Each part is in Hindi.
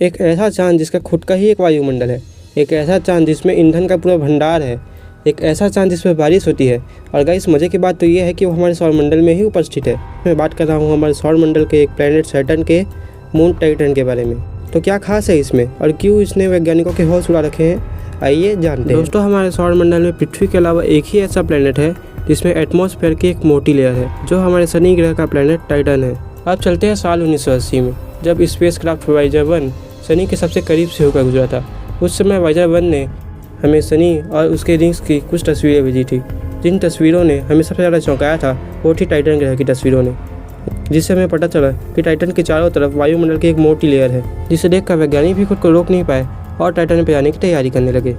एक ऐसा चाँद जिसका खुद का ही एक वायुमंडल है, एक ऐसा चाँद जिसमें ईंधन का पूरा भंडार है, एक ऐसा चाँद जिसमें बारिश होती है। और गाइस मज़े की बात तो ये है कि वो हमारे सौरमंडल में ही उपस्थित है। मैं बात कर रहा हूँ हमारे सौरमंडल के एक प्लैनेट सैटर्न के मून टाइटन के बारे में। तो क्या खास है इसमें और क्यों इसने वैज्ञानिकों के होश उड़ा रखे हैं, आइए जानते हैं। दोस्तों, हमारे सौरमंडल में पृथ्वी के अलावा एक ही ऐसा प्लैनेट है जिसमें एटमॉस्फेयर की एक मोटी लेयर है, जो हमारे शनि ग्रह का प्लैनेट टाइटन है। अब चलते हैं साल 1980 में, जब स्पेस क्राफ्ट वाइजर 1 शनि के सबसे करीब से होकर गुजरा था। उस समय वाइजर 1 ने हमें शनि और उसके रिंग्स की कुछ तस्वीरें भेजी थी। जिन तस्वीरों ने हमें सबसे ज़्यादा चौंकाया था वो थी टाइटन ग्रह की तस्वीरों ने, जिससे हमें पता चला कि टाइटन के चारों तरफ वायुमंडल की एक मोटी लेयर है, जिसे देखकर वैज्ञानिक भी खुद को रोक नहीं पाए और टाइटन पर जाने की तैयारी करने लगे।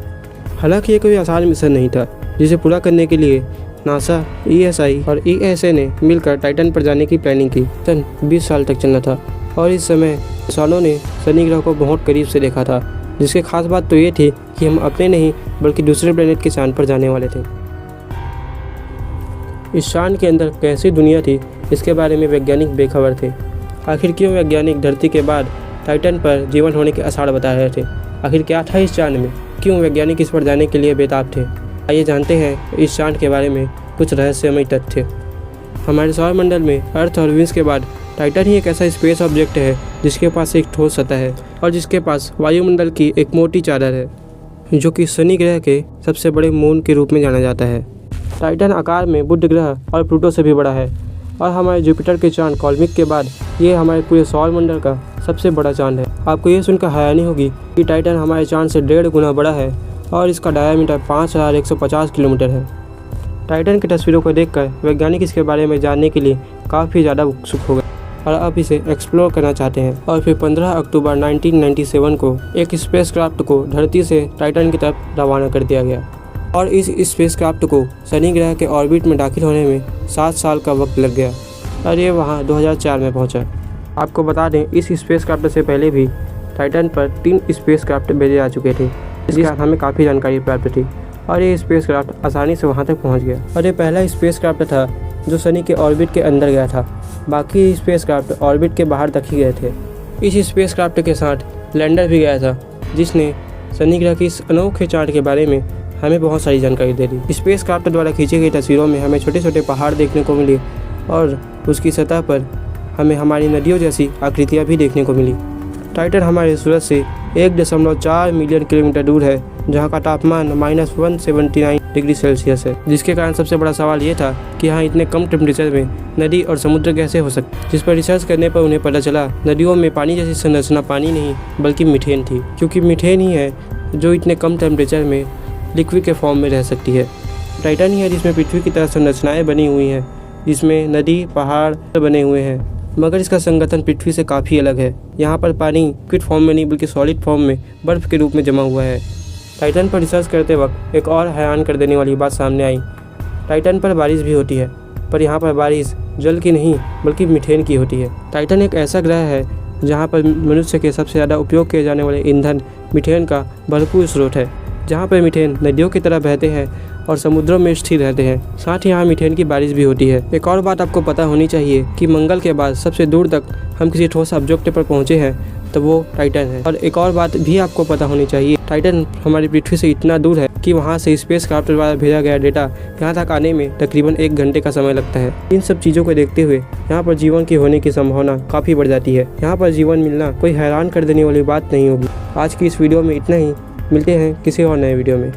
हालांकि ये कोई आसान मिशन नहीं था, जिसे पूरा करने के लिए नासा, ESI और ESA ने मिलकर टाइटन पर जाने की प्लानिंग की। सन 20 साल तक चलना था और इस समय सालों ने शनि ग्रह को बहुत करीब से देखा था, जिसकी खास बात तो ये थी कि हम अपने नहीं बल्कि दूसरे प्लेनेट के चांद पर जाने वाले थे। इस चांद के अंदर कैसी दुनिया थी, इसके बारे में वैज्ञानिक बेखबर थे। आखिर क्यों वैज्ञानिक धरती के बाद टाइटन पर जीवन होने के आसार बता रहे थे? आखिर क्या था इस चांद में? क्यों वैज्ञानिक इस पर जाने के लिए बेताब थे? आइए जानते हैं इस चांद के बारे में कुछ रहस्यमय तथ्य। हमारे सौरमंडल में अर्थ और विंस के बाद टाइटन ही एक ऐसा स्पेस ऑब्जेक्ट है जिसके पास एक ठोस सतह है और जिसके पास वायुमंडल की एक मोटी चादर है, जो कि शनि ग्रह के सबसे बड़े मून के रूप में जाना जाता है। टाइटन आकार में बुध ग्रह और प्लूटो से भी बड़ा है और हमारे जुपिटर के चांद कॉस्मिक के बाद ये हमारे पूरे सौरमंडल का सबसे बड़ा चांद है। आपको ये सुनकर हैरानी होगी कि टाइटन हमारे चांद से 1.5 गुना बड़ा है और इसका डायमीटर 5150 किलोमीटर है। टाइटन की तस्वीरों को देखकर वैज्ञानिक इसके बारे में जानने के लिए काफ़ी ज़्यादा उत्सुक हो गए और अब इसे एक्सप्लोर करना चाहते हैं। और फिर 15 अक्टूबर 1997 को एक स्पेसक्राफ्ट को धरती से टाइटन की तरफ रवाना कर दिया गया और इस स्पेसक्राफ्ट को शनि ग्रह के ऑर्बिट में दाखिल होने में 7 साल का वक्त लग गया और ये वहाँ 2004 में पहुँचा। आपको बता दें, इस स्पेसक्राफ्ट से पहले भी टाइटन पर 3 स्पेसक्राफ्ट भेजे जा चुके थे, जिसके हमें काफ़ी जानकारी प्राप्त थी और ये स्पेसक्राफ्ट आसानी से वहाँ तक पहुँच गया। और ये पहला स्पेसक्राफ्ट था जो शनि के ऑर्बिट के अंदर गया था। बाकी स्पेसक्राफ्ट ऑर्बिट के बाहर तक ही गए थे। इस स्पेसक्राफ्ट के साथ लैंडर भी गया था, जिसने शनि ग्रह की इस अनोखे चांद के बारे में हमें बहुत सारी जानकारी दे दी। स्पेसक्राफ्ट द्वारा खींची गई तस्वीरों में हमें छोटे छोटे पहाड़ देखने को मिले और उसकी सतह पर हमें हमारी नदियों जैसी आकृतियाँ भी देखने को मिली। टाइटन हमारे सूरज से 1.4 मिलियन किलोमीटर दूर है, जहाँ का तापमान -179 डिग्री सेल्सियस है, जिसके कारण सबसे बड़ा सवाल ये था कि यहाँ इतने कम टेम्परेचर में नदी और समुद्र कैसे हो सकते, जिस पर रिसर्च करने पर उन्हें पता चला नदियों में पानी जैसी संरचना पानी नहीं बल्कि मीथेन थी, क्योंकि मीथेन ही है जो इतने कम टेम्परेचर में लिक्विड के फॉर्म में रह सकती है। टाइटन ही है जिसमें पृथ्वी की तरह संरचनाएँ बनी हुई हैं, जिसमें नदी पहाड़ बने हुए हैं, मगर इसका संगठन पृथ्वी से काफ़ी अलग है। यहाँ पर पानी लिक्विड फॉर्म में नहीं बल्कि सॉलिड फॉर्म में बर्फ़ के रूप में जमा हुआ है। टाइटन पर रिसर्च करते वक्त एक और हैरान कर देने वाली बात सामने आई। टाइटन पर बारिश भी होती है, पर यहाँ पर बारिश जल की नहीं बल्कि मीथेन की होती है। टाइटन एक ऐसा ग्रह है जहाँ पर मनुष्य के सबसे ज़्यादा उपयोग किए जाने वाले ईंधन मीथेन का भरपूर स्रोत है, जहाँ पर मीथेन नदियों की तरह बहते हैं और समुद्रों में स्थिर रहते हैं। साथ ही यहाँ मीथेन की बारिश भी होती है। एक और बात आपको पता होनी चाहिए कि मंगल के बाद सबसे दूर तक हम किसी ठोस ऑब्जेक्ट पर पहुँचे हैं तो वो टाइटन है। और एक और बात भी आपको पता होनी चाहिए, टाइटन हमारी पृथ्वी से इतना दूर है कि वहाँ से स्पेसक्राफ्ट द्वारा भेजा गया डेटा यहाँ तक आने में तकरीबन 1 घंटे का समय लगता है। इन सब चीज़ों को देखते हुए यहाँ पर जीवन की होने की संभावना काफ़ी बढ़ जाती है। यहाँ पर जीवन मिलना कोई हैरान कर देने वाली बात नहीं होगी। आज की इस वीडियो में इतना ही, मिलते हैं किसी और नए वीडियो में।